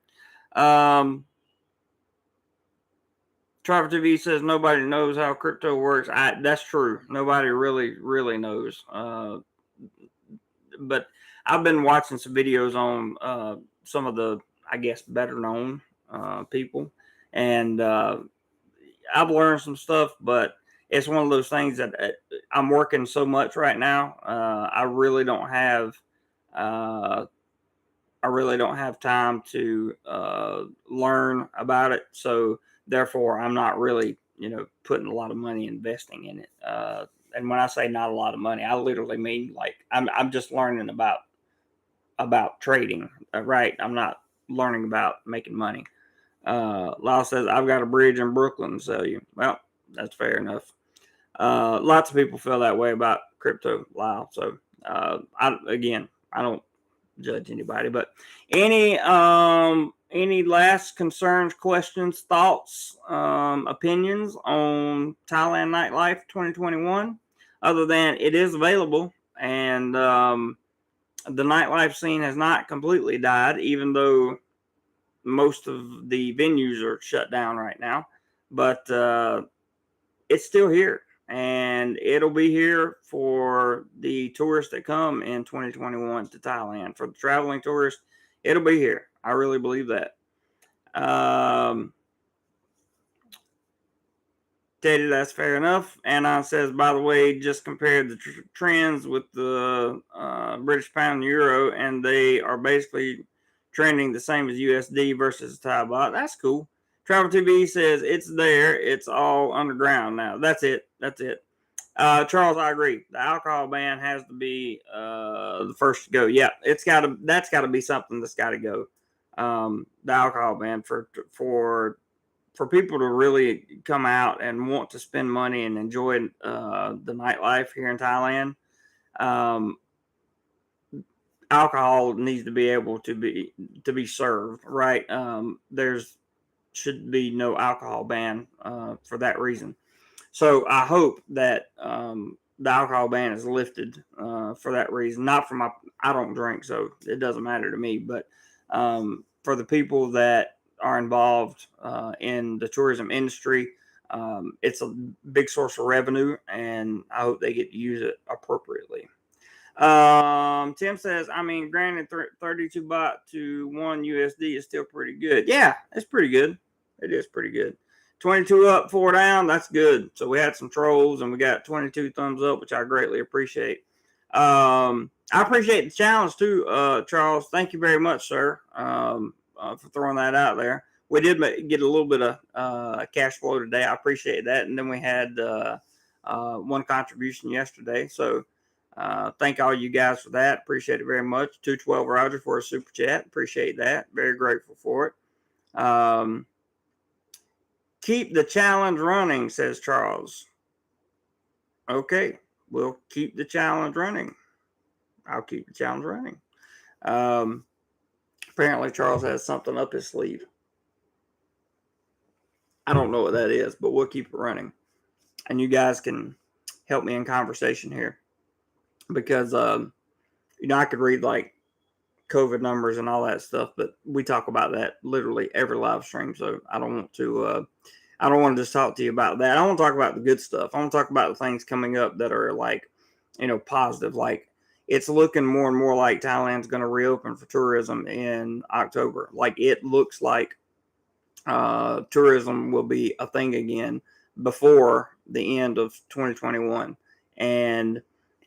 Trevor TV says nobody knows how crypto works. That's true. Nobody really knows. But I've been watching some videos on some of the, I guess, better known people, and I've learned some stuff, but it's one of those things that I'm working so much right now. I really don't have time to learn about it. So therefore, I'm not really, putting a lot of money investing in it. And when I say not a lot of money, I literally mean like I'm just learning about trading, right? I'm not learning about making money. Lyle says, I've got a bridge in Brooklyn to sell you. Well, that's fair enough. Lots of people feel that way about crypto, Lyle. So, I don't judge anybody, but any last concerns, questions, thoughts, opinions on Thailand Nightlife 2021, other than it is available, and the nightlife scene has not completely died, even though most of the venues are shut down right now, but it's still here, and it'll be here for the tourists that come in 2021 to Thailand. For the traveling tourists, it'll be here. I really believe that. Teddy, that's fair enough. Anon says, by the way, just compared the trends with the British pound and euro, and they are basically trending the same as USD versus Thai baht. That's cool. Travel TV says it's there. It's all underground now. That's it. That's it. Charles, I agree. The alcohol ban has to be the first to go. Yeah, it's got to. That's got to be something that's got to go. The alcohol ban for people to really come out and want to spend money and enjoy the nightlife here in Thailand. Um, Alcohol needs to be able to be served, right? There's should be no alcohol ban for that reason. So I hope that the alcohol ban is lifted for that reason. Not for I don't drink, so it doesn't matter to me. But for the people that are involved in the tourism industry, it's a big source of revenue, and I hope they get to use it appropriately. Tim says, I mean, granted, 32 baht to 1 USD is still pretty good. Yeah, it's pretty good. It is pretty good. 22 up, 4 down. That's good. So we had some trolls and we got 22 thumbs up, which I greatly appreciate. I appreciate the challenge too, Charles. Thank you very much, sir, for throwing that out there. We did get a little bit of cash flow today. I appreciate that. And then we had one contribution yesterday. So thank all you guys for that. Appreciate it very much. 212 Roger for a super chat. Appreciate that. Very grateful for it. Keep the challenge running, says Charles. Okay, we'll keep the challenge running. I'll keep the challenge running. Apparently, Charles has something up his sleeve. I don't know what that is, but we'll keep it running. And you guys can help me in conversation here because, I could read like COVID numbers and all that stuff, but we talk about that literally every live stream. So I don't want to just talk to you about that. I want to talk about the good stuff. I want to talk about the things coming up that are like, positive. Like it's looking more and more like Thailand's going to reopen for tourism in October. Like it looks like tourism will be a thing again before the end of 2021. And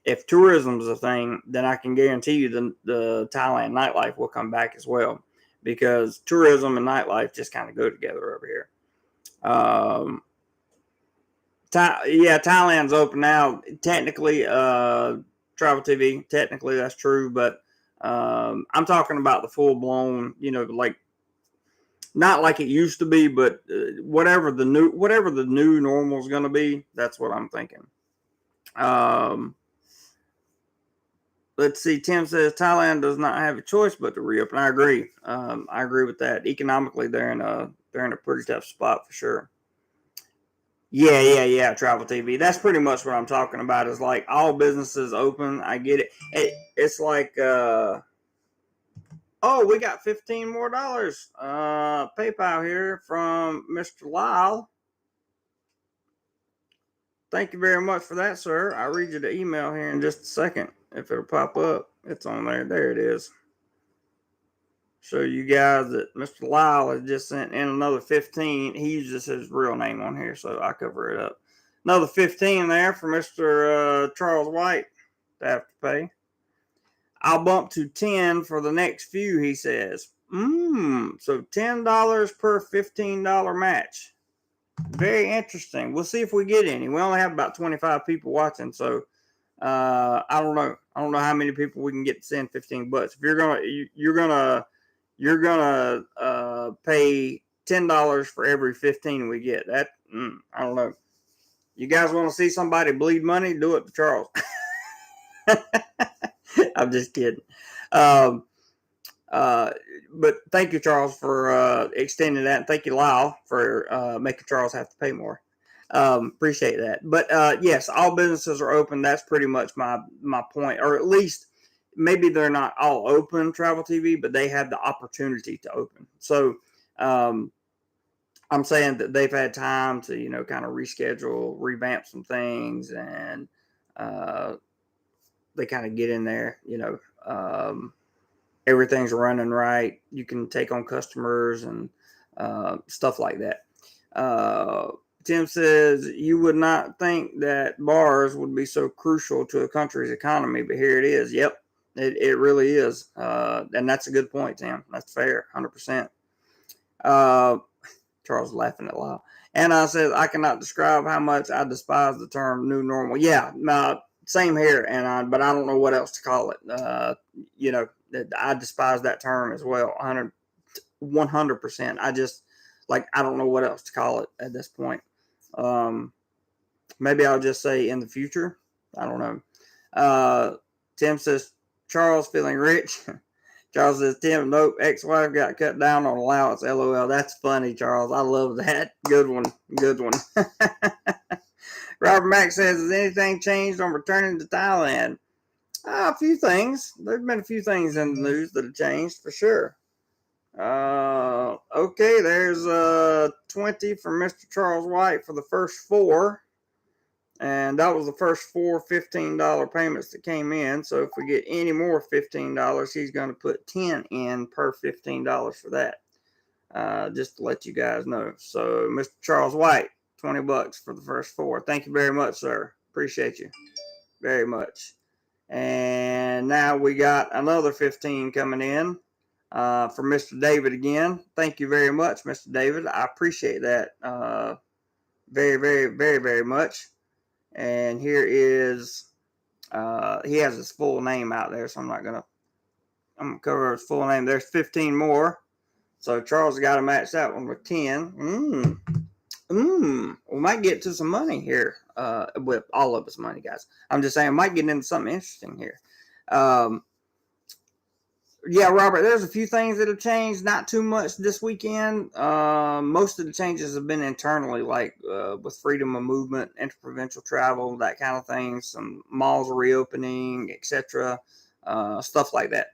if tourism is a thing, then I can guarantee you the Thailand nightlife will come back as well, because tourism and nightlife just kind of go together over here. Thailand's open now. Technically, Travel TV, technically that's true, but I'm talking about the full blown, like not like it used to be, but whatever the new normal is going to be, that's what I'm thinking. Let's see. Tim says Thailand does not have a choice but to reopen. I agree. I agree with that. Economically, they're in a pretty tough spot for sure. Yeah. Travel TV. That's pretty much what I'm talking about. Is like all businesses open. I get it. It's like, oh, we got $15 more. PayPal here from Mr. Lyle. Thank you very much for that, sir. I'll read you the email here in just a second. If it'll pop up, it's on there. There it is. Show you guys that Mr. Lyle has just sent in another 15. He uses his real name on here, so I cover it up. Another 15 there for Mr. Charles White to have to pay. I'll bump to 10 for the next few, he says. So $10 per $15 match. Very interesting. We'll see if we get any. We only have about 25 people watching, so I don't know. I don't know how many people we can get to send $15. If you're gonna pay $10 for every 15 we get. That I don't know. You guys want to see somebody bleed money? Do it to Charles. I'm just kidding. But thank you, Charles, for extending that. And thank you, Lyle, for making Charles have to pay more. Appreciate that. But yes, all businesses are open. That's pretty much my point. Or at least maybe they're not all open, Travel TV, but they have the opportunity to open. So I'm saying that they've had time to, kind of reschedule, revamp some things, and they kind of get in there, everything's running right. You can take on customers and stuff like that. Tim says, you would not think that bars would be so crucial to a country's economy, but here it is. Yep, it really is. And that's a good point, Tim. That's fair, 100%. Charles laughing at loud. Anna says, I cannot describe how much I despise the term new normal. Yeah, same here, Anna, but I don't know what else to call it. I despise that term as well, 100%. I don't know what else to call it at this point. Maybe I'll just say in the future. I don't know. Tim says, Charles feeling rich. Charles says, Tim, nope, ex-wife got cut down on allowance. LOL. That's funny, Charles. I love that. Good one. Good one. Robert Mack says, has anything changed on returning to Thailand? A few things. There's been a few things in the news that have changed for sure. Okay, there's 20 from Mr. Charles White for the first 4. And that was the first 4 $15 payments that came in. So if we get any more $15, he's going to put 10 in per $15 for that. Just to let you guys know. So Mr. Charles White, $20 for the first 4. Thank you very much, sir. Appreciate you very much. And now we got another 15 coming in from Mr. David again. Thank you very much, Mr. David. I appreciate that very, very, very, very much. And here is, he has his full name out there, so I'm going to cover his full name. There's 15 more. So Charles got to match that one with 10. We might get to some money here, with all of his money, guys. I'm just saying, might get into something interesting here. Yeah, Robert, there's a few things that have changed, not too much this weekend. Most of the changes have been internally, like with freedom of movement, interprovincial travel, that kind of thing, some malls reopening, etc., stuff like that.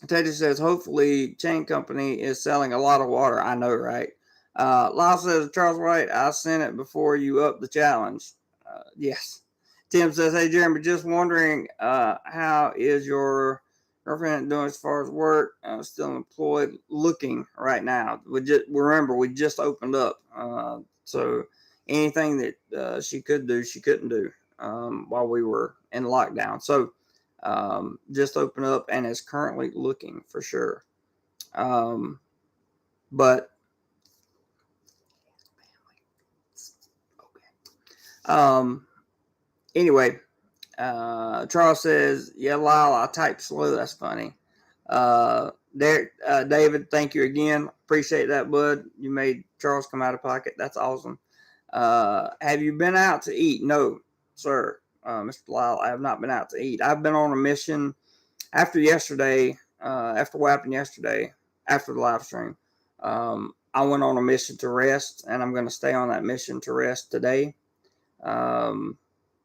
Teddy says, hopefully chain company is selling a lot of water. I know, right? Lyle says, Charles White, I sent it before you up the challenge. Yes. Tim says, hey, Jeremy, just wondering, how is your girlfriend doing as far as work? Still employed, looking right now. We just opened up. So anything that she could do, she couldn't do while we were in lockdown. So just opened up and is currently looking for sure. But anyway, Charles says, yeah, Lyle, I typed slow. That's funny. David, thank you again. Appreciate that, bud. You made Charles come out of pocket. That's awesome. Have you been out to eat? No, sir. Mr. Lyle, I have not been out to eat. I've been on a mission after yesterday, after what happened yesterday, after the live stream. I went on a mission to rest, and I'm going to stay on that mission to rest today.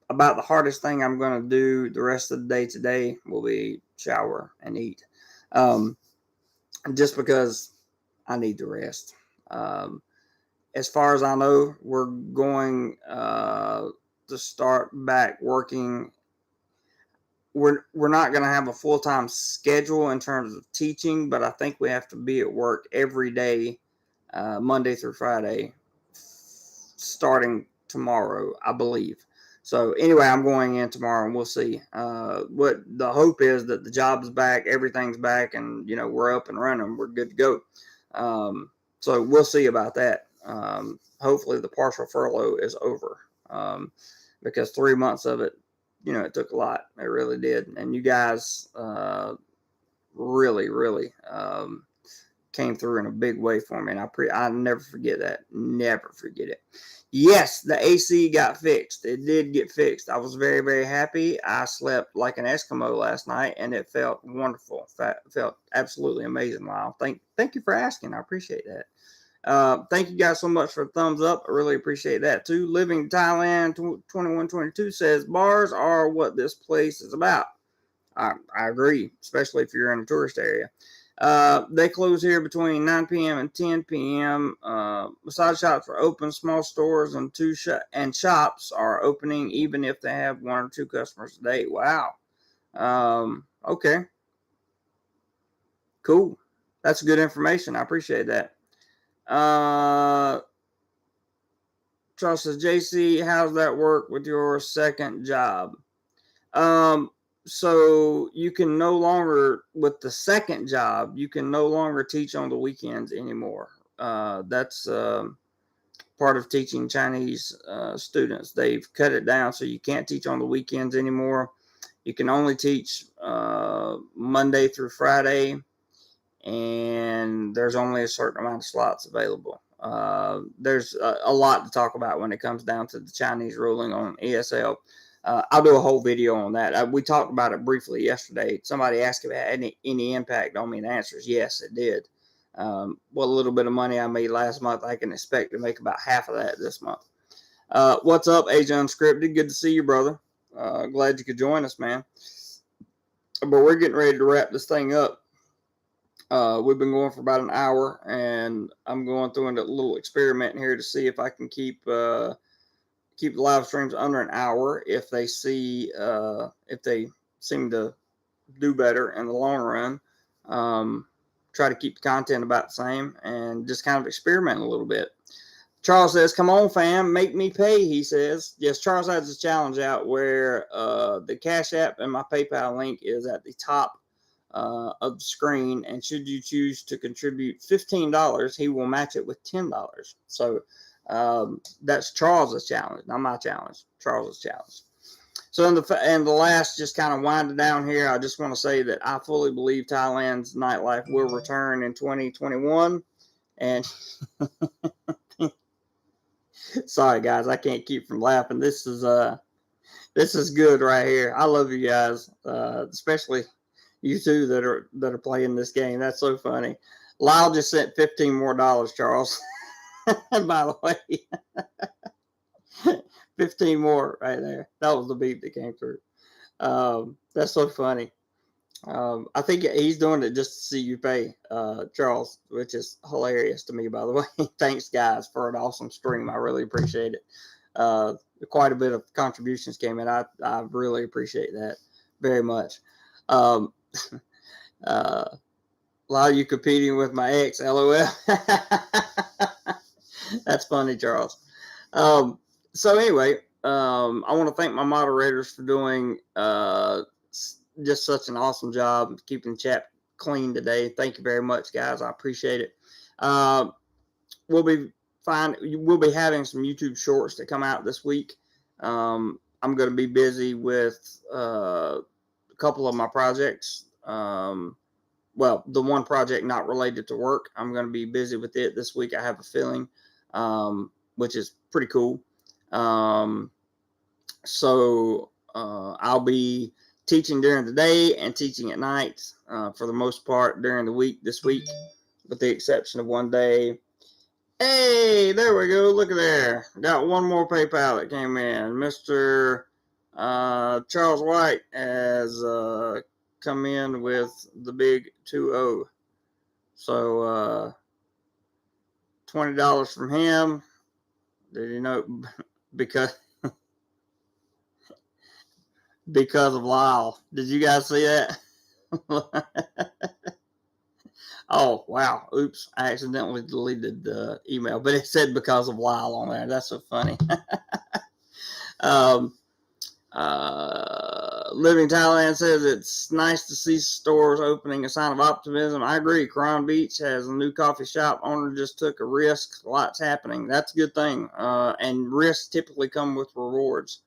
About the hardest thing I'm going to do the rest of the day today will be shower and eat. Just because I need to rest. As far as I know, we're going to start back working. We're not going to have a full-time schedule in terms of teaching, but I think we have to be at work every day, Monday through Friday, starting tomorrow, I believe. So anyway, I'm going in tomorrow and we'll see. What the hope is that the job's back, everything's back, and we're up and running. We're good to go. So we'll see about that. Hopefully the partial furlough is over, because 3 months of it, it took a lot. It really did. And you guys really, really came through in a big way for me. And I never forget that. Never forget it. Yes, the AC got fixed. It did get fixed. I was very, very happy. I slept like an Eskimo last night, and it felt wonderful. Felt absolutely amazing, Lyle. Thank you for asking. I appreciate that. Thank you guys so much for the thumbs up. I really appreciate that too. Living in Thailand 2122 says bars are what this place is about. I agree, especially if you're in a tourist area. They close here between 9 p.m. and 10 p.m. Massage shops are open. Small stores and shops are opening even if they have 1 or 2 customers a day. Wow. Okay. Cool. That's good information. I appreciate that. Charles says, JC, how does that work with your second job? So you can no longer, with the second job, you can no longer teach on the weekends anymore. That's part of teaching Chinese students. They've cut it down so you can't teach on the weekends anymore. You can only teach Monday through Friday, and there's only a certain amount of slots available. There's a lot to talk about when it comes down to the Chinese ruling on ESL. I'll do a whole video on that. We talked about it briefly yesterday. Somebody asked if it had any impact on me, and the answer is yes, it did. What little bit of money I made last month, I can expect to make about half of that this month. What's up, Asia Unscripted? Good to see you, brother. Glad you could join us, man. But we're getting ready to wrap this thing up. We've been going for about an hour, and I'm going through a little experiment here to see if I can keep the live streams under an hour. If they seem to do better in the long run, try to keep the content about the same, and just kind of experiment a little bit. Charles says, "Come on, fam, make me pay." He says, "Yes." Charles has a challenge out where the Cash App and my PayPal link is at the top of the screen, and should you choose to contribute $15, he will match it with $10. So that's Charles's challenge, not my challenge. Charles's challenge. So in the last, just kind of winding down here, I just want to say that I fully believe Thailand's nightlife will return in 2021. And sorry guys, I can't keep from laughing. This is good right here. I love you guys, especially you two that are playing this game. That's so funny. Lyle just sent $15 more, Charles. By the way, 15 more right there. That was the beat that came through. That's so funny. I think he's doing it just to see you pay, Charles, which is hilarious to me, by the way. Thanks, guys, for an awesome stream. I really appreciate it. Quite a bit of contributions came in. I really appreciate that very much. A lot of you competing with my ex, LOL. That's funny, Charles. So anyway, I want to thank my moderators for doing just such an awesome job keeping the chat clean today. Thank you very much, guys. I appreciate it. We'll be having some YouTube shorts that come out this week. I'm going to be busy with a couple of my projects. Well, the one project not related to work, I'm going to be busy with it this week. I have a feeling, which is pretty cool. So I'll be teaching during the day and teaching at night for the most part during the week this week, with the exception of one day. Hey, there we go. Look at there. Got one more PayPal that came in. Mr. Charles White has come in with the big 2-0. So $20 from him. Did you know? Because of Lyle. Did you guys see that? Oh, wow. Oops. I accidentally deleted the email, but it said because of Lyle on there. That's so funny. Living Thailand says it's nice to see stores opening, a sign of optimism. I agree. Crown Beach has a new coffee shop. Owner just took a risk. Lots happening. That's a good thing. And risks typically come with rewards.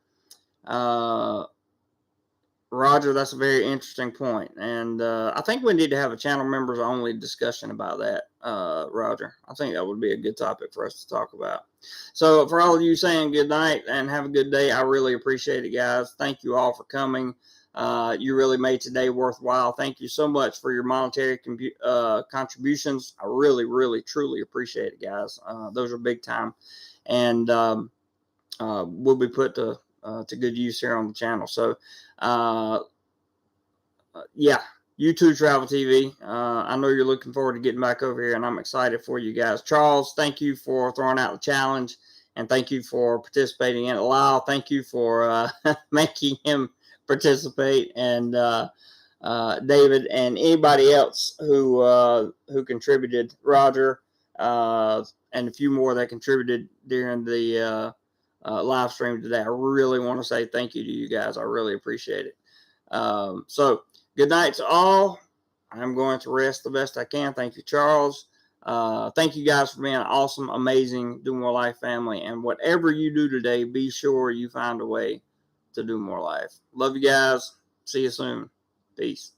Roger, that's a very interesting point. And I think we need to have a channel members only discussion about that, Roger. I think that would be a good topic for us to talk about. So for all of you saying good night and have a good day, I really appreciate it, guys. Thank you all for coming. You really made today worthwhile. Thank you so much for your monetary contributions. I really, really, truly appreciate it, guys. Those are big time. And will be put to good use here on the channel. So, yeah, YouTube Travel TV. I know you're looking forward to getting back over here, and I'm excited for you guys. Charles, thank you for throwing out the challenge, and thank you for participating in it. Lyle, thank you for making him participate, and David, and anybody else who contributed. Roger, and a few more that contributed during the live stream today. I really want to say thank you to you guys. I really appreciate it. So good night to all. I'm going to rest the best I can. Thank you, Charles. Thank you guys for being an awesome, amazing Do More Life family. And whatever you do today, be sure you find a way to do more life. Love you guys. See you soon. Peace.